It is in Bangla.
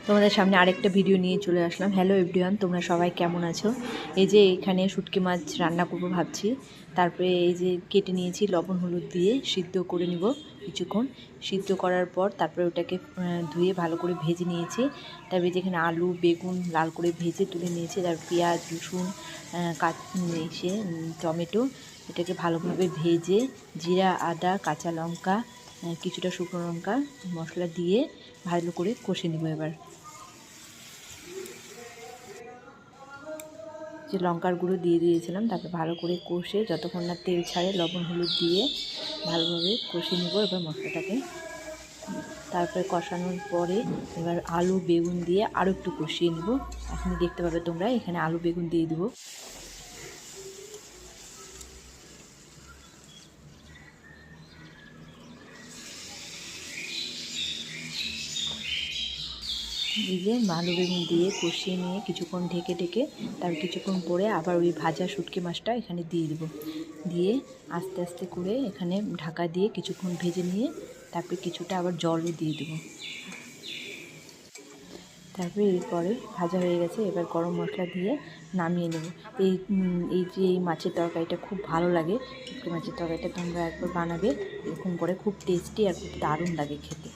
তোমাদের সামনে আরেকটা ভিডিও নিয়ে চলে আসলাম। হ্যালো এভরিওয়ান, তোমরা সবাই কেমন আছো? এই যে এখানে শুটকি মাছ রান্না করব ভাবছি। তারপরে এই যে কেটে নিয়েছি, লবণ হলুদ দিয়ে সিদ্ধ করে নিব কিছুক্ষণ। সিদ্ধ করার পর তারপরে ওটাকে ধুয়ে ভালো করে ভেজে নিয়েছি। তারপরে যেখানে আলু বেগুন লাল করে ভেজে তুলে নিয়েছি, তারপর পেঁয়াজ রসুন টমেটো এটাকে ভালোভাবে ভেজে জিরা আদা কাঁচা লঙ্কা কিছুটা শুকনো লঙ্কা মশলা দিয়ে ভালো করে কষে নেব। এবার যে লঙ্কার গুঁড়ো দিয়ে দিয়েছিলাম, তারপর ভালো করে কষে যতক্ষণ না তেল ছাড়ে লবণ হলুদ দিয়ে ভালোভাবে কষে নেব এবার মশলাটাকে। তারপরে কষানোর পরে এবার আলু বেগুন দিয়ে আরও একটু কষিয়ে নেব। এখন দেখতে পাবে তোমরা এখানে আলু বেগুন দিয়ে দেবো। দিয়ে আলু বেগুন দিয়ে কষিয়ে নিয়ে কিছুক্ষণ ঢেকে তারপর কিছুক্ষণ পরে আবার ওই ভাজা শুটকি মাছটা এখানে দিয়ে দেবো। দিয়ে আস্তে আস্তে করে এখানে ঢাকা দিয়ে কিছুক্ষণ ভেজে নিয়ে তারপরে কিছুটা আবার জলও দিয়ে দেবো। তারপরে এরপরে ভাজা হয়ে গেছে, এবার গরম মশলা দিয়ে নামিয়ে নেব। এই মাছের তরকারিটা খুব ভালো লাগে। শুটকি মাছের তরকারিটা তোমরা একবার বানাবে, এরকম করে খুব টেস্টি আর খুব দারুণ লাগে খেতে।